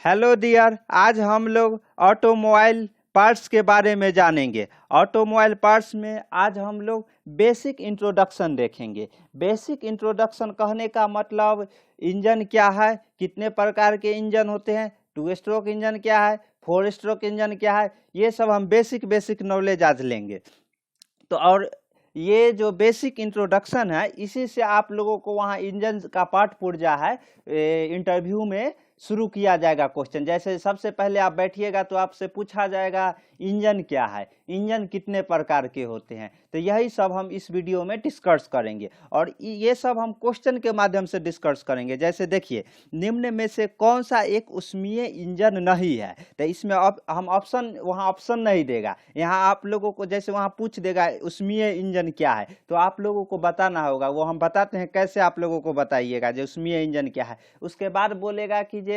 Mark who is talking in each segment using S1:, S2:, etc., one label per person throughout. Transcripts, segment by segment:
S1: Hello dear, आज हम लोग ऑटोमोबाइल पार्ट्स के बारे में जानेंगे। ऑटोमोबाइल पार्ट्स में आज हम लोग बेसिक इंट्रोडक्शन देखेंगे। बेसिक इंट्रोडक्शन कहने का मतलब इंजन क्या है, कितने प्रकार के इंजन होते हैं, टू स्ट्रोक इंजन क्या है, फोर स्ट्रोक इंजन क्या है, ये सब हम बेसिक नॉलेज आज लेंगे। तो और ये जो बेसिक इंट्रोडक्शन है, इसी से आप लोगों को वहाँ इंजन का पार्ट पुर्जा है इंटरव्यू में शुरू किया जाएगा क्वेश्चन। जैसे सबसे पहले आप बैठिएगा तो आपसे पूछा जाएगा इंजन क्या है, इंजन कितने प्रकार के होते हैं। तो यही सब हम इस वीडियो में डिस्कस करेंगे और ये सब हम क्वेश्चन के माध्यम से डिस्कस करेंगे। जैसे देखिए, निम्न में से कौन सा एक ऊष्मीय इंजन नहीं है, तो इसमें हम ऑप्शन, वहाँ ऑप्शन नहीं देगा, यहाँ आप लोगों को जैसे वहाँ पूछ देगा ऊष्मीय इंजन क्या है, तो आप लोगों को बताना होगा। वो हम बताते हैं कैसे, आप लोगों को बताइएगा जो ऊष्मीय इंजन क्या है। उसके बाद बोलेगा कि जे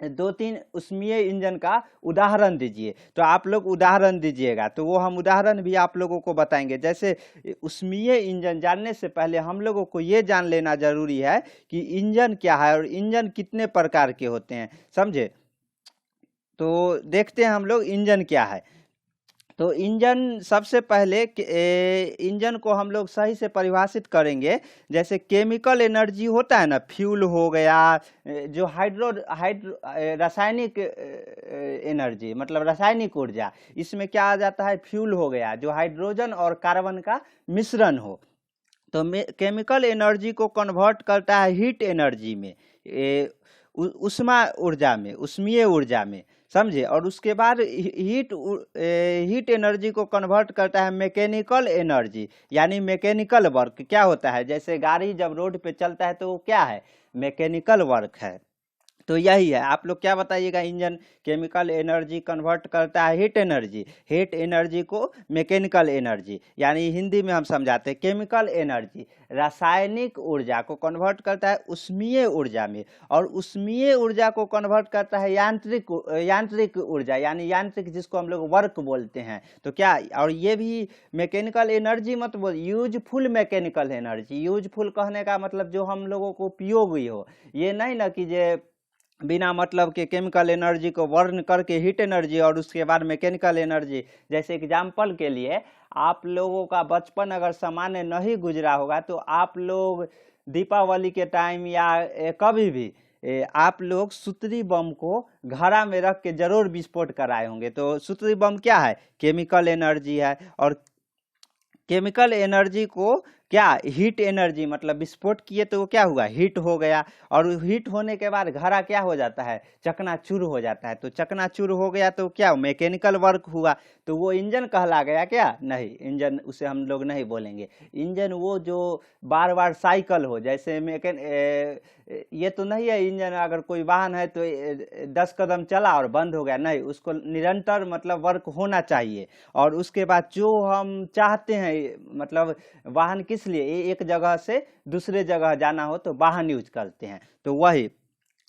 S1: दो तीन ऊष्मीय इंजन का उदाहरण दीजिए, तो आप लोग उदाहरण दीजिएगा, तो वो हम उदाहरण भी आप लोगों को बताएंगे। जैसे ऊष्मीय इंजन जानने से पहले हम लोगों को ये जान लेना जरूरी है कि इंजन क्या है और इंजन कितने प्रकार के होते हैं, समझे। तो देखते हैं हम लोग इंजन क्या है। तो इंजन, सबसे पहले इंजन को हम लोग सही से परिभाषित करेंगे। जैसे केमिकल एनर्जी होता है ना, फ्यूल हो गया, जो हाइड्रो रासायनिक एनर्जी मतलब रासायनिक ऊर्जा, इसमें क्या आ जाता है, फ्यूल हो गया जो हाइड्रोजन और कार्बन का मिश्रण हो। तो केमिकल एनर्जी को कन्वर्ट करता है हीट एनर्जी में, उष्मा ऊर्जा में, उष्मीय ऊर्जा में, समझे। और उसके बाद हीट एनर्जी को कन्वर्ट करता है मैकेनिकल एनर्जी, यानी मैकेनिकल वर्क क्या होता है। जैसे गाड़ी जब रोड पे चलता है तो वो क्या है, मैकेनिकल वर्क है। तो यही है, आप लोग क्या बताइएगा। इंजन केमिकल एनर्जी कन्वर्ट करता है हीट एनर्जी को मैकेनिकल एनर्जी, यानी हिंदी में हम समझाते हैं केमिकल एनर्जी रासायनिक ऊर्जा को कन्वर्ट करता है उष्मीय ऊर्जा में, और उष्मीय ऊर्जा को कन्वर्ट करता है यांत्रिक ऊर्जा, यानी यांत्रिक जिसको हम लोग वर्क बोलते हैं। तो क्या, और ये भी मैकेनिकल एनर्जी मत बोल, यूजफुल मैकेनिकल एनर्जी। यूजफुल कहने का मतलब जो हम लोगों को उपयोगी हो, ये नहीं ना कि जे बिना मतलब के केमिकल एनर्जी को वर्न करके हीट एनर्जी और उसके बाद मैकेनिकल एनर्जी। जैसे एग्जाम्पल के लिए, आप लोगों का बचपन अगर सामान्य नहीं गुजरा होगा तो आप लोग दीपावली के टाइम या कभी भी आप लोग सूत्री बम को घड़ा में रख के जरूर विस्फोट कराए होंगे। तो सूत्री बम क्या है, केमिकल एनर्जी है। और केमिकल एनर्जी को क्या, हीट एनर्जी मतलब विस्फोट किए तो वो क्या हुआ, हीट हो गया, और हीट होने के बाद घड़ा क्या हो जाता है, चकनाचूर हो जाता है। तो चकनाचूर हो गया तो क्या, मैकेनिकल वर्क हुआ। तो वो इंजन कहला गया क्या, नहीं, इंजन उसे हम लोग नहीं बोलेंगे। इंजन वो जो बार बार साइकिल हो, जैसे ये तो नहीं है इंजन अगर कोई वाहन है तो 10 कदम चला और बंद हो गया, नहीं, उसको निरंतर मतलब वर्क होना चाहिए। और उसके बाद जो हम चाहते हैं, मतलब वाहन किस लिए, एक जगह से दूसरे जगह जाना हो तो वाहन यूज करते हैं। तो वही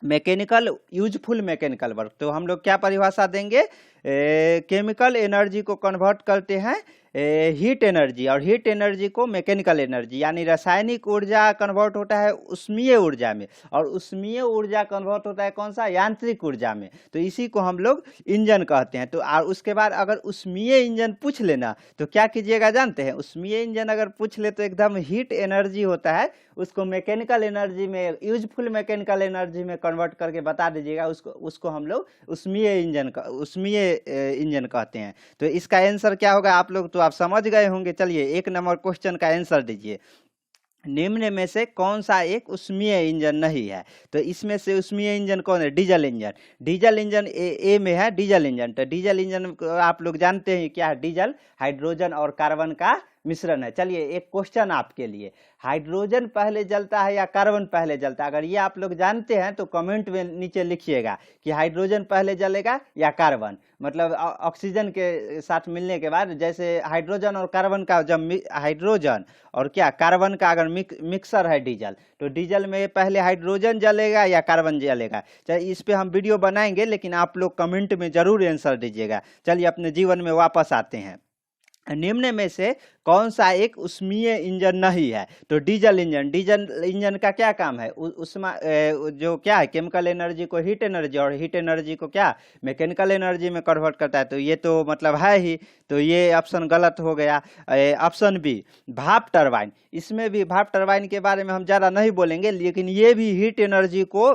S1: मैकेनिकल, यूजफुल मैकेनिकल वर्क। तो हम लोग क्या परिभाषा देंगे, केमिकल एनर्जी को कन्वर्ट करते हैं हीट एनर्जी, और हीट एनर्जी को मैकेनिकल एनर्जी, यानी रासायनिक ऊर्जा कन्वर्ट होता है उष्मीय ऊर्जा में, और उष्मीय ऊर्जा कन्वर्ट होता है कौन सा, यांत्रिक ऊर्जा में। तो इसी को हम लोग इंजन कहते हैं। तो और उसके बाद अगर उष्मीय इंजन पूछ लेना तो क्या कीजिएगा जानते हैं, उष्मीय इंजन अगर पूछ ले तो एकदम हीट एनर्जी होता है, उसको मैकेनिकल एनर्जी में, यूजफुल मैकेनिकल एनर्जी में कन्वर्ट करके बता दीजिएगा, उसको हम लोग उष्मीय इंजन कहते हैं। तो इसका आंसर क्या होगा, आप लोग तो आप समझ गए होंगे। चलिए 1 नंबर क्वेश्चन का आंसर दीजिए। निम्न में से कौन सा एक उष्मीय इंजन नहीं है। तो इसमें से उष्मीय इंजन कौन है, डीजल इंजन। डीजल इंजन ए में है, डीजल इंजन। तो डीजल इंजन आप लोग जानते हैं क्या है, डीजल हाइड्रोजन और कार्बन का मिश्रण है। चलिए एक क्वेश्चन आपके लिए, हाइड्रोजन पहले जलता है या कार्बन पहले जलता है। अगर ये आप लोग जानते हैं तो कमेंट में नीचे लिखिएगा कि हाइड्रोजन पहले जलेगा या कार्बन, मतलब ऑक्सीजन के साथ मिलने के बाद। जैसे हाइड्रोजन और कार्बन का, जब हाइड्रोजन और क्या कार्बन का अगर मिक्सर है डीजल, तो डीजल में पहले हाइड्रोजन जलेगा या कार्बन जलेगा। चलिए इस पे हम वीडियो बनाएंगे, लेकिन आप लोग कमेंट में जरूर आंसर दीजिएगा। चलिए अपने जीवन में वापस आते हैं। निम्न में से कौन सा एक ऊष्मीय इंजन नहीं है? तो डीजल इंजन। डीजल इंजन का क्या काम है? उसमें जो क्या है, केमिकल एनर्जी को हीट एनर्जी और हीट एनर्जी को क्या मैकेनिकल एनर्जी में कन्वर्ट करता है। तो ये तो मतलब है ही, तो ये ऑप्शन गलत हो गया। ऑप्शन बी भाप टरबाइन। इसमें भी भाप टरबाइन के बारे में हम ज़्यादा नहीं बोलेंगे, लेकिन ये भी हीट एनर्जी को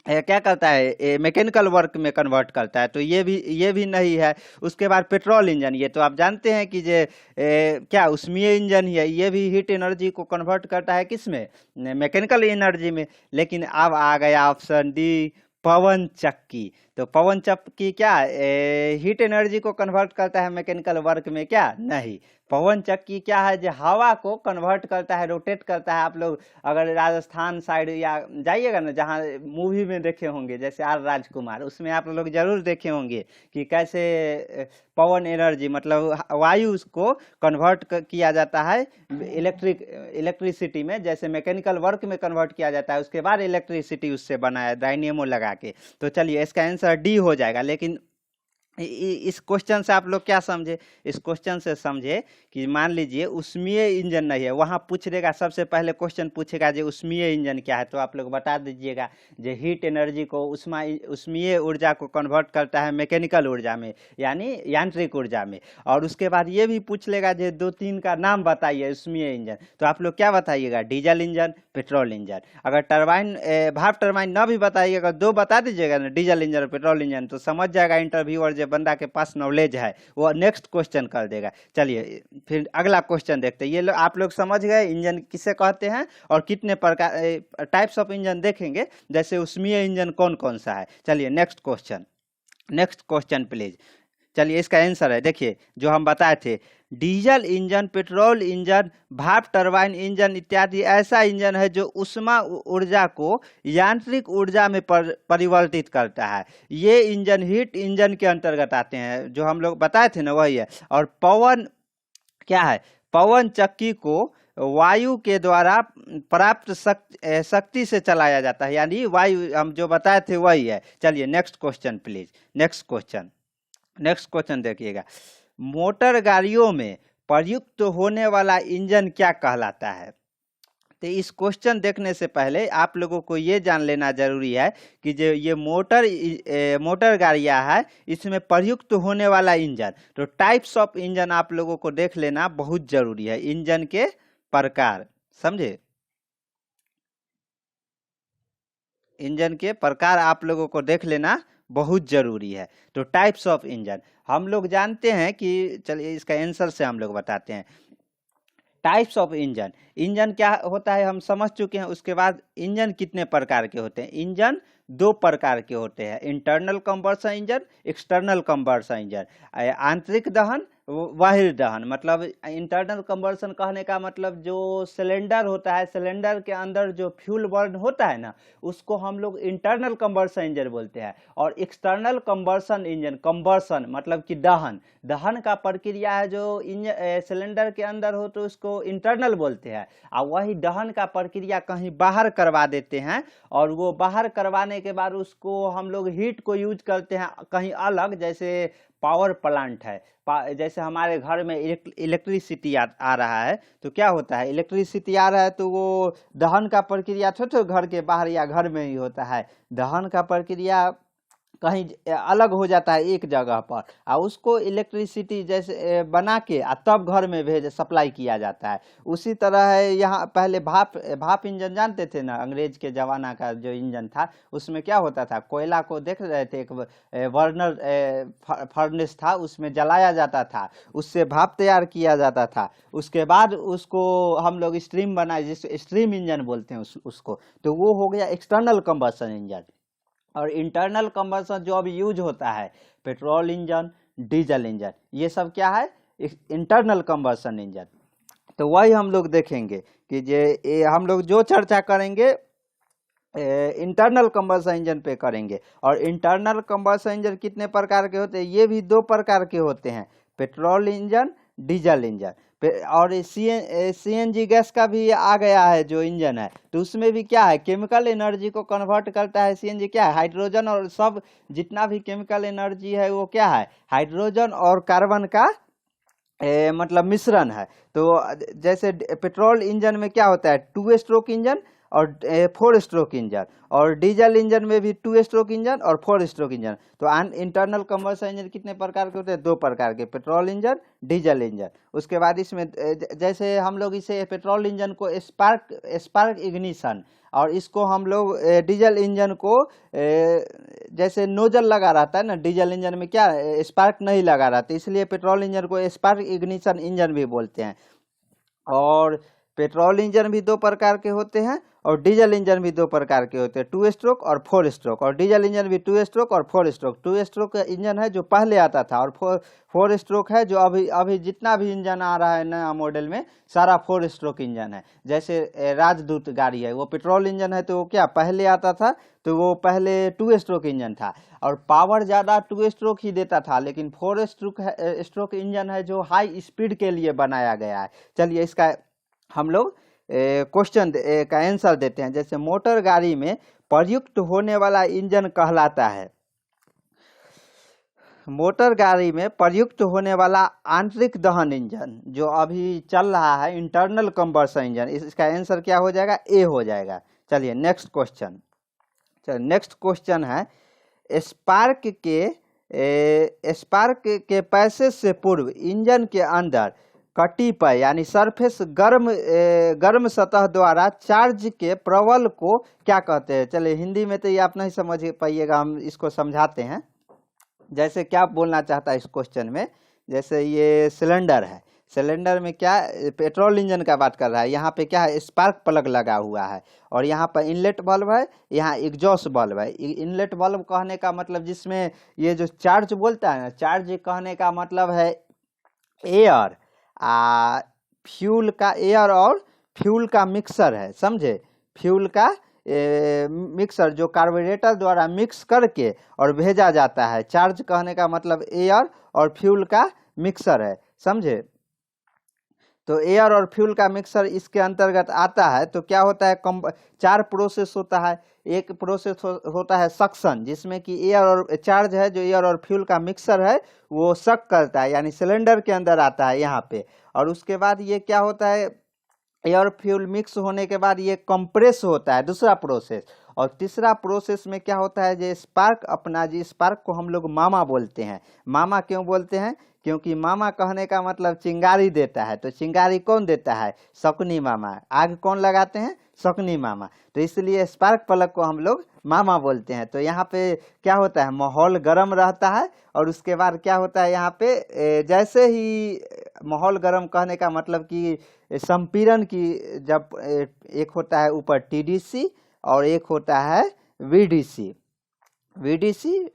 S1: क्या करता है, मैकेनिकल वर्क में कन्वर्ट करता है। तो ये भी नहीं है। उसके बाद पेट्रोल इंजन, ये तो आप जानते हैं कि जे क्या ऊष्मीय इंजन ही है, ये भी हीट एनर्जी को कन्वर्ट करता है किसमें, मैकेनिकल एनर्जी में। लेकिन अब आ गया ऑप्शन डी पवन चक्की। तो पवन चक्की क्या हीट एनर्जी को कन्वर्ट करता है मैकेनिकल वर्क में? क्या नहीं। पवन चक्की क्या है, जो हवा को कन्वर्ट करता है, रोटेट करता है। आप लोग अगर राजस्थान साइड या जाइएगा ना, जहाँ मूवी में देखे होंगे जैसे आर राजकुमार, उसमें आप लोग जरूर देखे होंगे कि कैसे पवन एनर्जी मतलब वायु को कन्वर्ट किया जाता है इलेक्ट्रिसिटी में, जैसे मैकेनिकल वर्क में कन्वर्ट किया जाता है, उसके बाद इलेक्ट्रिसिटी उससे बनाया डायनेमो लगा के। तो चलिए इसका आंसर डी हो जाएगा। लेकिन इस क्वेश्चन से आप लोग क्या समझे? इस क्वेश्चन से समझे कि मान लीजिए ऊष्मीय इंजन नहीं है, वहां पूछ देगा, सबसे पहले क्वेश्चन पूछेगा जो ऊष्मीय इंजन क्या है, तो आप लोग बता दीजिएगा जो हीट एनर्जी को ऊष्मीय ऊर्जा को कन्वर्ट करता है मैकेनिकल ऊर्जा में, यानी यांत्रिक ऊर्जा में। और उसके बाद ये भी पूछ लेगा जो 2-3 का नाम बताइए ऊष्मीय इंजन, तो आप लोग क्या बताइएगा? Diesel engine, petrol engine. अगर टरबाइन भाप टरबाइन ना भी बताइएगा, 2 बता दीजिएगा ना, डीजल इंजन और पेट्रोल इंजन, तो समझ जाएगा इंटरव्यूअर जो बंदा के पास नॉलेज है वो नेक्स्ट क्वेश्चन कर देगा। चलिए फिर अगला क्वेश्चन देखते हैं। ये आप लोग समझ गए इंजन किसे कहते हैं और कितने प्रकार टाइप्स ऑफ इंजन देखेंगे, जैसे ऊष्मीय इंजन कौन कौन सा है। चलिए नेक्स्ट क्वेश्चन प्लीज। चलिए इसका आंसर है, देखिए जो हम बताए थे, डीजल इंजन, पेट्रोल इंजन, भाप टरबाइन इंजन इत्यादि ऐसा इंजन है जो ऊष्मा ऊर्जा को यांत्रिक ऊर्जा में परिवर्तित करता है। ये इंजन हीट इंजन के अंतर्गत आते हैं, जो हम लोग बताए थे ना वही है। और पवन क्या है? पवन चक्की को वायु के द्वारा प्राप्त शक्ति से चलाया जाता है, यानी वायु हम जो बताए थे वही है। चलिए next question please. Next question देखिएगा, मोटर गाड़ियों में प्रयुक्त होने वाला इंजन क्या कहलाता है? तो इस क्वेश्चन देखने से पहले आप लोगों को ये जान लेना जरूरी है कि जो ये मोटर गाड़ियां है, इसमें प्रयुक्त होने वाला इंजन, तो टाइप्स ऑफ इंजन आप लोगों को देख लेना बहुत जरूरी है। इंजन के प्रकार, समझे? इंजन के प्रकार आप लोगों को देख लेना बहुत जरूरी है। तो टाइप्स ऑफ इंजन हम लोग जानते हैं कि, चलिए इसका आंसर से हम लोग बताते हैं। टाइप्स ऑफ इंजन क्या होता है हम समझ चुके हैं। उसके बाद इंजन कितने प्रकार के होते हैं? इंजन 2 प्रकार के होते हैं, internal combustion engine, external combustion engine. आंतरिक दहन, बाहरी दहन। मतलब इंटरनल कंबशन कहने का मतलब जो सिलेंडर होता है, सिलेंडर के अंदर जो फ्यूल बर्न होता है ना, उसको हम लोग इंटरनल कंबशन इंजन बोलते हैं। और एक्सटर्नल कंबशन इंजन, कंबशन मतलब कि दहन का प्रक्रिया है जो सिलेंडर के अंदर हो तो उसको इंटरनल बोलते हैं। और वही दहन का प्रक्रिया कहीं बाहर करवा देते हैं, और वो बाहर करवाने के बाद उसको हम लोग हीट को यूज करते हैं कहीं अलग, जैसे पावर प्लांट है। जैसे हमारे घर में इलेक्ट्रिसिटी आ रहा है, तो क्या होता है, इलेक्ट्रिसिटी आ रहा है तो वो दहन का प्रक्रिया थोड़ा घर के बाहर या घर में ही होता है। दहन का प्रक्रिया कहीं अलग हो जाता है एक जगह पर, और उसको इलेक्ट्रिसिटी जैसे बना के तब घर में सप्लाई किया जाता है। उसी तरह है यहाँ। पहले भाप इंजन जानते थे ना, अंग्रेज के जमाना का जो इंजन था, उसमें क्या होता था, कोयला को देख रहे थे, एक बर्नर फर्नेस था, उसमें जलाया जाता था, उससे भाप तैयार किया जाता था। उसके बाद उसको हम लोग स्ट्रीम बनाए, जिसको स्ट्रीम इंजन बोलते हैं उसको। तो वो हो गया एक्सटर्नल कंबशन इंजन। और इंटरनल कंबशन जो अभी यूज होता है, पेट्रोल इंजन, डीजल इंजन, ये सब क्या है, इंटरनल कंबशन इंजन। तो वही हम लोग देखेंगे कि हम लोग जो चर्चा करेंगे इंटरनल कंबशन इंजन पे करेंगे। और इंटरनल कंबशन इंजन कितने प्रकार के होते हैं? ये भी 2 प्रकार के होते हैं, पेट्रोल इंजन, डीजल इंजन। और सीएनजी गैस का भी आ गया है जो इंजन है, तो उसमें भी क्या है, केमिकल एनर्जी को कन्वर्ट करता है। सीएनजी क्या है, हाइड्रोजन, और सब जितना भी केमिकल एनर्जी है वो क्या है, हाइड्रोजन और कार्बन का मतलब मिश्रण है। तो जैसे पेट्रोल इंजन में क्या होता है, 2 स्ट्रोक इंजन और 4 स्ट्रोक इंजन, और डीजल इंजन में भी 2 स्ट्रोक इंजन और 4 स्ट्रोक इंजन। तो इंटरनल कंबशन इंजन कितने प्रकार के होते हैं, 2 प्रकार के, पेट्रोल इंजन, डीजल इंजन। उसके बाद इसमें जैसे हम लोग इसे पेट्रोल इंजन को स्पार्क इग्निशन, और इसको हम लोग डीजल इंजन को जैसे नोजल लगा रहता है ना, डीजल इंजन में क्या स्पार्क नहीं लगा रहता, इसलिए पेट्रोल इंजन को स्पार्क इग्निशन इंजन भी बोलते हैं। और पेट्रोल इंजन भी 2 प्रकार के होते हैं और डीजल इंजन भी 2 प्रकार के होते हैं, 2 स्ट्रोक और 4 स्ट्रोक। और डीजल इंजन भी 2 स्ट्रोक और 4 स्ट्रोक। 2 स्ट्रोक का इंजन है जो पहले आता था, और 4 स्ट्रोक है जो अभी जितना भी इंजन आ रहा है नया मॉडल में सारा 4 स्ट्रोक इंजन है। जैसे राजदूत गाड़ी है, वो पेट्रोल इंजन है, तो वो क्या पहले आता था, तो वो पहले 2 स्ट्रोक इंजन था और पावर ज़्यादा 2 स्ट्रोक ही देता था। लेकिन 4 स्ट्रोक इंजन है जो हाई स्पीड के लिए बनाया गया है। चलिए इसका हम लोग क्वेश्चन का आंसर देते हैं। जैसे मोटर गाड़ी में प्रयुक्त होने वाला इंजन कहलाता है, मोटर गाड़ी में प्रयुक्त होने वाला आंतरिक दहन इंजन जो अभी चल रहा है इंटरनल कंबशन इंजन, इसका आंसर क्या हो जाएगा, ए हो जाएगा। चलिए नेक्स्ट क्वेश्चन। चलिए नेक्स्ट क्वेश्चन है, स्पार्क के पैसेज से पूर्व इंजन के अंदर कटिपय यानी सरफेस गर्म सतह द्वारा चार्ज के प्रबल को क्या कहते हैं। चलिए हिंदी में तो ये आप नहीं समझ पाइएगा, हम इसको समझाते हैं। जैसे क्या बोलना चाहता है इस क्वेश्चन में, जैसे ये सिलेंडर है, सिलेंडर में क्या पेट्रोल इंजन का बात कर रहा है, यहाँ पे क्या है स्पार्क प्लग लगा हुआ है, और यहाँ पर इनलेट बल्ब है, यहाँ एग्जॉस्ट बल्ब है। इनलेट बल्ब कहने का मतलब जिसमें ये जो चार्ज बोलता है ना, चार्ज कहने का मतलब है एयर, फ्यूल का एयर और फ्यूल का मिक्सर है, समझे, फ्यूल का मिक्सर जो कार्बोरेटर द्वारा मिक्स करके और भेजा जाता है। चार्ज कहने का मतलब एयर और फ्यूल का मिक्सर है, समझे। तो एयर और फ्यूल का मिक्सर इसके अंतर्गत आता है। तो क्या होता है, 4 प्रोसेस होता है। एक प्रोसेस होता है सक्शन, जिसमें कि एयर और चार्ज है जो एयर और फ्यूल का मिक्सर है वो सक करता है, यानी सिलेंडर के अंदर आता है यहाँ पे। और उसके बाद ये क्या होता है, एयर फ्यूल मिक्स होने के बाद ये कंप्रेस होता है, दूसरा प्रोसेस। और तीसरा प्रोसेस में क्या होता है, जो स्पार्क अपना, जी स्पार्क को हम लोग मामा बोलते हैं। मामा क्यों बोलते हैं, क्योंकि मामा कहने का मतलब चिंगारी देता है। तो चिंगारी कौन देता है, शकुनी मामा। आग कौन लगाते हैं, शकुनी मामा। तो इसलिए स्पार्क प्लग को हम लोग मामा बोलते हैं। तो यहाँ पे क्या होता है, माहौल गर्म रहता है, और उसके बाद क्या होता है यहाँ पे जैसे ही माहौल गर्म कहने का मतलब कि संपीड़न की, जब एक होता है ऊपर टीडीसी और एक होता है वीडीसी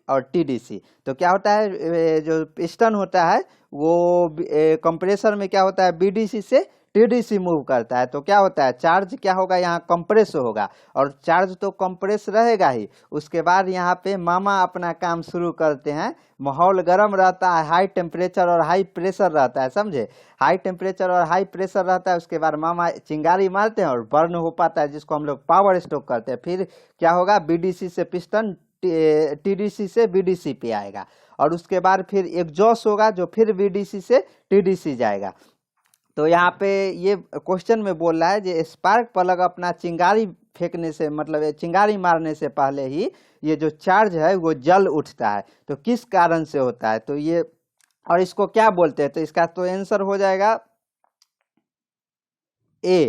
S1: और टीडीसी। तो क्या होता है, जो पिस्टन होता है वो कंप्रेसर में क्या होता है, बीडीसी से टीडीसी मूव करता है। तो क्या होता है, चार्ज क्या होगा, यहाँ कंप्रेस होगा, और चार्ज तो कंप्रेस रहेगा ही। उसके बाद यहाँ पे मामा अपना काम शुरू करते हैं। माहौल गर्म रहता है, हाई टेम्परेचर और हाई प्रेशर रहता है, समझे, हाई टेम्परेचर और हाई प्रेशर रहता है। उसके बाद मामा चिंगारी मारते हैं और बर्न हो पाता है, जिसको हम लोग पावर स्ट्रोक करते हैं। फिर क्या होगा, बीडीसी से पिस्टन टीडीसी से बीडीसी पे आएगा, और उसके बाद फिर एग्जॉस्ट होगा जो फिर बीडीसी से टीडीसी जाएगा। तो यहाँ पे ये क्वेश्चन में बोल रहा है, जो स्पार्क प्लग अपना चिंगारी फेंकने से, मतलब चिंगारी मारने से पहले ही ये जो चार्ज है वो जल उठता है। तो किस कारण से होता है, तो ये, और इसको क्या बोलते हैं, तो इसका तो आंसर हो जाएगा ए,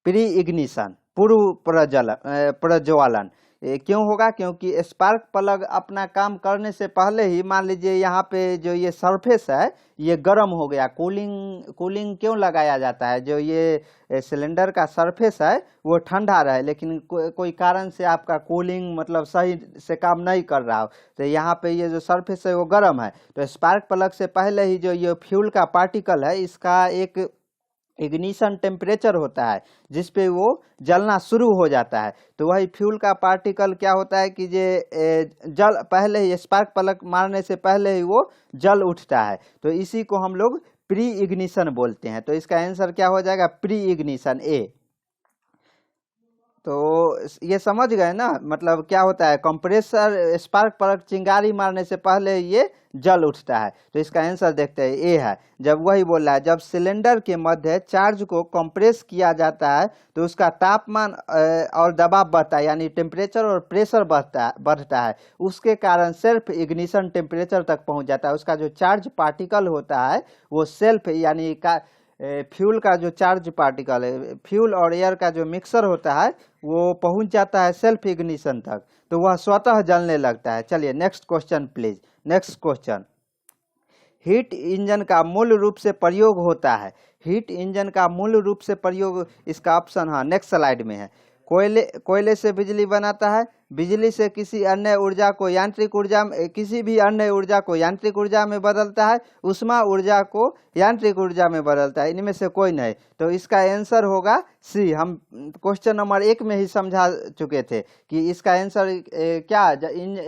S1: प्री इग्निशन, पूर्व प्रज्वलन। क्यों होगा, क्योंकि स्पार्क प्लग अपना काम करने से पहले ही, मान लीजिए यहाँ पे जो ये सरफेस है ये गर्म हो गया, कूलिंग क्यों लगाया जाता है, जो ये सिलेंडर का सरफेस है वो ठंडा रहे, लेकिन कोई कारण से आपका कूलिंग मतलब सही से काम नहीं कर रहा हो, तो यहाँ पे ये जो सरफेस है वो गर्म है। तो स्पार्क प्लग से पहले ही जो ये फ्यूल का पार्टिकल है, इसका एक इग्निशन टेम्परेचर होता है जिसपे वो जलना शुरू हो जाता है। तो वही फ्यूल का पार्टिकल क्या होता है कि जल पहले ही, स्पार्क प्लग मारने से पहले ही वो जल उठता है। तो इसी को हम लोग प्री इग्निशन बोलते हैं। तो इसका आंसर क्या हो जाएगा, प्री इग्निशन, ए। तो ये समझ गए ना, मतलब क्या होता है, कंप्रेसर स्पार्क प्लग चिंगारी मारने से पहले ये जल उठता है। तो इसका आंसर देखते हैं, ए है। जब वही बोल रहा है, जब सिलेंडर के मध्य चार्ज को कंप्रेस किया जाता है तो उसका तापमान और दबाव बढ़ता है, यानी टेम्परेचर और प्रेशर बढ़ता है। उसके कारण सेल्फ इग्निशन टेम्परेचर तक पहुंच जाता है। उसका जो चार्ज पार्टिकल होता है वो सेल्फ यानी फ्यूल का जो चार्ज पार्टिकल है, फ्यूल और एयर का जो मिक्सर होता है वो पहुंच जाता है सेल्फ इग्निशन तक, तो वह स्वतः जलने लगता है। चलिए next question please. Next question, heat engine का मूल रूप से प्रयोग होता है। हीट इंजन का मूल रूप से प्रयोग, इसका ऑप्शन हाँ नेक्स्ट स्लाइड में है। कोयले से बिजली बनाता है, बिजली से किसी अन्य ऊर्जा को यांत्रिक ऊर्जा में, किसी भी अन्य ऊर्जा को यांत्रिक ऊर्जा में बदलता है, उष्मा ऊर्जा को यांत्रिक ऊर्जा में बदलता है। इनमें से कोई नहीं, तो इसका आंसर होगा सी। हम क्वेश्चन नंबर 1 में ही समझा चुके थे कि इसका आंसर क्या,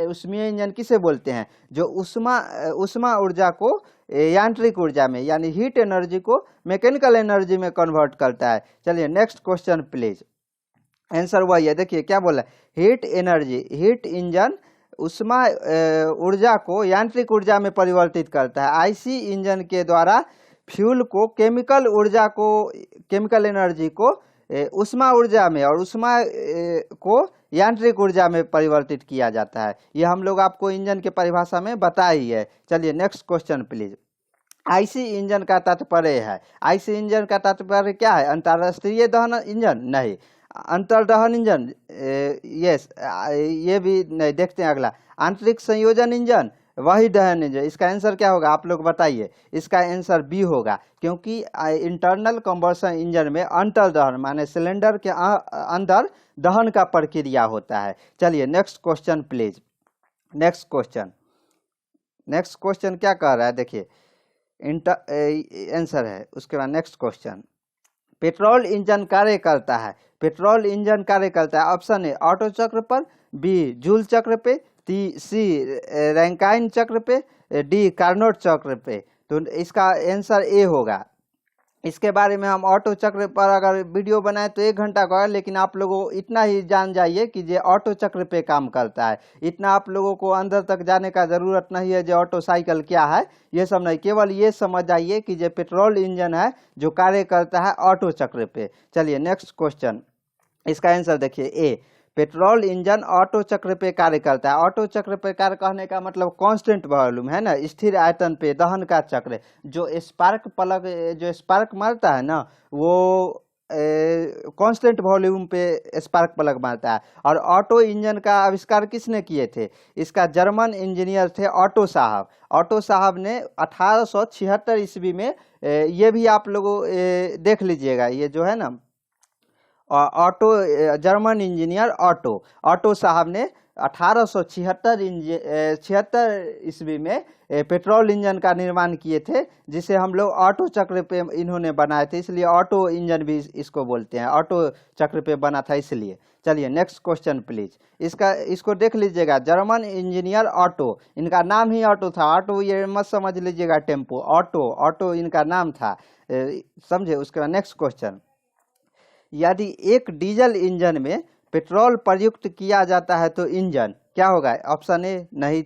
S1: ऊष्मीय इंजन किसे बोलते हैं, जो उष्मा ऊर्जा को यांत्रिक ऊर्जा में यानी हीट एनर्जी को मैकेनिकल एनर्जी में कन्वर्ट करता है। चलिए नेक्स्ट क्वेश्चन प्लीज। आंसर वही है, देखिए क्या बोला, हीट एनर्जी, हीट इंजन उष्मा ऊर्जा को यांत्रिक ऊर्जा में परिवर्तित करता है। आईसी इंजन के द्वारा फ्यूल को केमिकल एनर्जी को उष्मा ऊर्जा में और उष्मा को यांत्रिक ऊर्जा में परिवर्तित किया जाता है। यह हम लोग आपको इंजन के परिभाषा में बता ही है। चलिए next question please. IC engine का तात्पर्य है, आईसी इंजन का तात्पर्य क्या है, अंतरराष्ट्रीय दहन इंजन नहीं, अंतर्दहन इंजन यस, ये भी नहीं। देखते हैं अगला, आंतरिक संयोजन इंजन, वही दहन इंजन। इसका आंसर क्या होगा, आप लोग बताइए। इसका आंसर बी होगा, क्योंकि इंटरनल कंबशन इंजन में अंतर्दहन माने सिलेंडर के अंदर दहन का प्रक्रिया होता है। चलिए next question please. Next question क्या कह रहा है, देखिए आंसर है। उसके बाद नेक्स्ट क्वेश्चन, पेट्रोल इंजन कार्य करता है, पेट्रोल इंजन कार्य करता है। ऑप्शन ए ऑटो चक्र पर, बी जूल चक्र पे, सी रैंकाइन चक्र पे, डी कार्नोट चक्र पे। तो इसका आंसर ए होगा। इसके बारे में हम ऑटो चक्र पर अगर वीडियो बनाए तो 1 घंटा का, लेकिन आप लोगों इतना ही जान जाइए कि ये ऑटो चक्र पे काम करता है। इतना आप लोगों को अंदर तक जाने का जरूरत नहीं है जो ऑटो साइकिल क्या है, ये सब नहीं, केवल ये समझ जाइए कि ये पेट्रोल इंजन है जो कार्य करता है ऑटो चक्र पे। चलिए नेक्स्ट क्वेश्चन, इसका आंसर देखिए ए, पेट्रोल इंजन ऑटो चक्र पे कार्य करता है। ऑटो चक्र पे कार्य कहने का मतलब कांस्टेंट वॉल्यूम है ना, स्थिर आयतन पे दहन का चक्र। जो स्पार्क मारता है ना वो कांस्टेंट वॉल्यूम पे स्पार्क प्लग मारता है। और ऑटो इंजन का आविष्कार किसने किए थे, इसका जर्मन इंजीनियर थे ऑटो साहब। ऑटो साहब ने 1876 ईस्वी में, ये भी आप लोगों देख लीजिएगा, ये जो है ना ऑटो, जर्मन इंजीनियर ऑटो साहब ने 1876 ईस्वी में पेट्रोल इंजन का निर्माण किए थे, जिसे हम लोग ऑटो चक्र पे इन्होंने बनाए थे, इसलिए ऑटो इंजन भी इसको बोलते हैं, ऑटो चक्र पे बना था इसलिए। चलिए नेक्स्ट क्वेश्चन प्लीज। इसको देख लीजिएगा, जर्मन इंजीनियर ऑटो, इनका नाम ही ऑटो था। ऑटो ये मत समझ लीजिएगा टेम्पो, ऑटो इनका नाम था, समझे। उसके बाद नेक्स्ट क्वेश्चन, यदि एक डीजल इंजन में पेट्रोल प्रयुक्त किया जाता है तो इंजन क्या होगा, ऑप्शन ए नहीं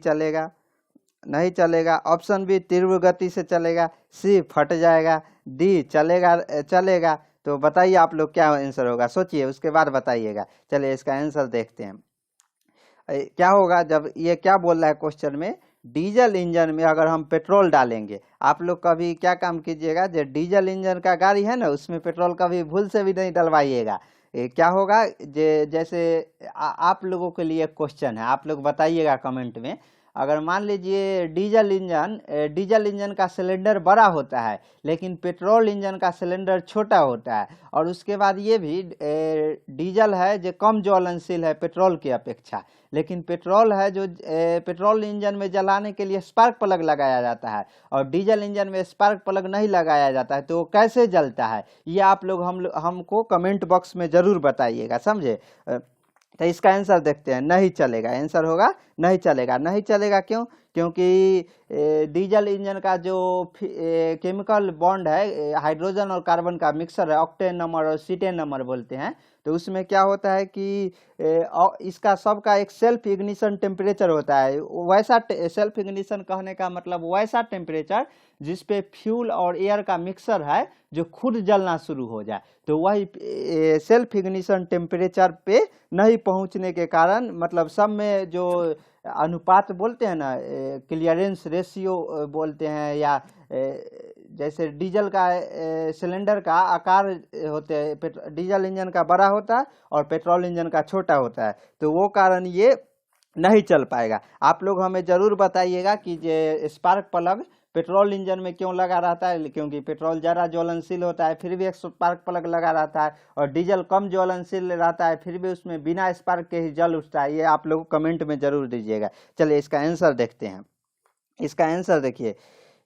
S1: चलेगा, ऑप्शन बी तीव्र गति से चलेगा, सी फट जाएगा, डी चलेगा। तो बताइए आप लोग क्या आंसर होगा, सोचिए उसके बाद बताइएगा। चलिए इसका आंसर देखते हैं क्या होगा। जब ये क्या बोल रहा है क्वेश्चन में, डीजल इंजन में अगर हम पेट्रोल डालेंगे, आप लोग कभी क्या काम कीजिएगा, जो डीजल इंजन का गाड़ी है ना उसमें पेट्रोल कभी भूल से भी नहीं डलवाइएगा। क्या होगा, जैसे आप लोगों के लिए क्वेश्चन है, आप लोग बताइएगा कमेंट में। अगर मान लीजिए डीजल इंजन का सिलेंडर बड़ा होता है लेकिन पेट्रोल इंजन का सिलेंडर छोटा होता है, और उसके बाद ये भी डीजल है जो कम ज्वलनशील है पेट्रोल की अपेक्षा, लेकिन पेट्रोल है जो पेट्रोल इंजन में जलाने के लिए स्पार्क प्लग लगाया जाता है और डीजल इंजन में स्पार्क प्लग नहीं लगाया जाता है, तो कैसे जलता है ये आप लोग हमको कमेंट बॉक्स में जरूर बताइएगा, समझे। तो इसका आंसर देखते हैं, नहीं चलेगा। आंसर होगा नहीं चलेगा क्यों, क्योंकि डीजल इंजन का जो केमिकल बॉन्ड है, हाइड्रोजन और कार्बन का मिक्सर है, ऑक्टेन नंबर और सीटेन नंबर बोलते हैं, तो उसमें क्या होता है कि इसका सबका एक सेल्फ इग्निशन टेम्परेचर होता है। वैसा सेल्फ इग्निशन कहने का मतलब वैसा टेम्परेचर जिस पे फ्यूल और एयर का मिक्सर है जो खुद जलना शुरू हो जाए। तो वही सेल्फ इग्निशन टेम्परेचर पे नहीं पहुंचने के कारण मतलब सब में जो अनुपात बोलते हैं ना, क्लियरेंस रेशियो बोलते हैं, या जैसे डीजल का सिलेंडर का आकार होते हैं, डीजल इंजन का बड़ा होता है और पेट्रोल इंजन का छोटा होता है, तो वो कारण ये नहीं चल पाएगा। आप लोग हमें जरूर बताइएगा कि ये स्पार्क प्लग पेट्रोल इंजन में क्यों लगा रहता है, क्योंकि पेट्रोल ज़्यादा ज्वलनशील होता है फिर भी एक स्पार्क प्लग लगा रहता है, और डीजल कम ज्वलनशील रहता है फिर भी उसमें बिना स्पार्क के ही जल उठता है। ये आप लोग कमेंट में जरूर दीजिएगा। चलिए इसका आंसर देखते हैं। इसका आंसर देखिए,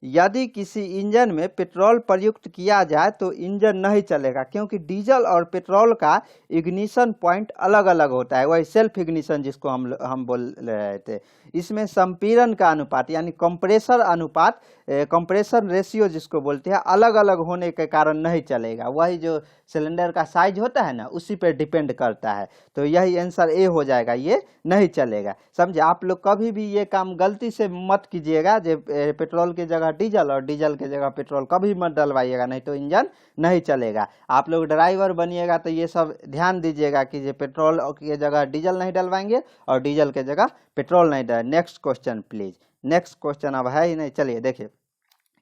S1: यदि किसी इंजन में पेट्रोल प्रयुक्त किया जाए तो इंजन नहीं चलेगा, क्योंकि डीजल और पेट्रोल का इग्निशन पॉइंट अलग अलग होता है, वही सेल्फ इग्निशन जिसको हम बोल रहे थे। इसमें संपीड़न का अनुपात यानी कंप्रेसर अनुपात, कंप्रेशन रेशियो जिसको बोलते हैं, अलग अलग होने के कारण नहीं चलेगा। वही जो सिलेंडर का साइज होता है ना उसी पे डिपेंड करता है। तो यही आंसर ए हो जाएगा, ये नहीं चलेगा। समझे? आप लोग कभी भी ये काम गलती से मत कीजिएगा, जो पेट्रोल की जगह डीजल और डीजल की जगह पेट्रोल कभी मत डलवाइएगा, नहीं तो इंजन नहीं चलेगा। आप लोग ड्राइवर बनिएगा तो ये सब ध्यान दीजिएगा कि ये पेट्रोल की जगह डीजल नहीं डलवाएंगे और डीजल की जगह पेट्रोल नहीं डल। Next question please. Next question अब है ही नहीं। चलिए देखिए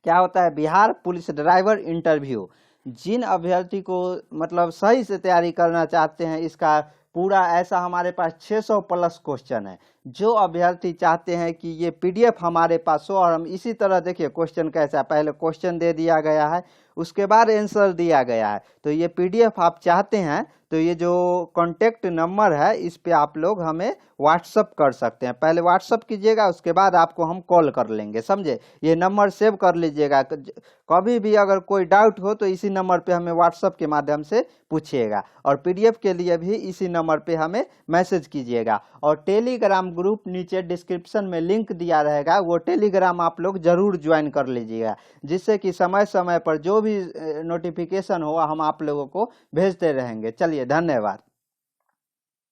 S1: क्या होता है। बिहार पुलिस ड्राइवर इंटरव्यू, जिन अभ्यर्थी को मतलब सही से तैयारी करना चाहते हैं, इसका पूरा ऐसा हमारे पास 600 प्लस क्वेश्चन है। जो अभ्यर्थी चाहते हैं कि ये पीडीएफ हमारे पास हो और हम इसी तरह, देखिए क्वेश्चन कैसा, पहले क्वेश्चन दे दिया गया है उसके बाद आंसर दिया गया है, तो ये पीडीएफ आप चाहते हैं तो ये जो कॉन्टेक्ट नंबर है इस पे आप लोग हमें व्हाट्सअप कर सकते हैं। पहले व्हाट्सअप कीजिएगा उसके बाद आपको हम कॉल कर लेंगे, समझे? ये नंबर सेव कर लीजिएगा। कभी भी अगर कोई डाउट हो तो इसी नंबर पे हमें व्हाट्सअप के माध्यम से पूछिएगा, और पीडीएफ के लिए भी इसी नंबर पे हमें मैसेज कीजिएगा। और टेलीग्राम ग्रुप नीचे डिस्क्रिप्शन में लिंक दिया रहेगा, वो टेलीग्राम आप लोग जरूर ज्वाइन कर लीजिएगा, जिससे कि समय समय पर जो भी नोटिफिकेशन हो हम आप लोगों को भेजते रहेंगे। चलिए धन्यवाद।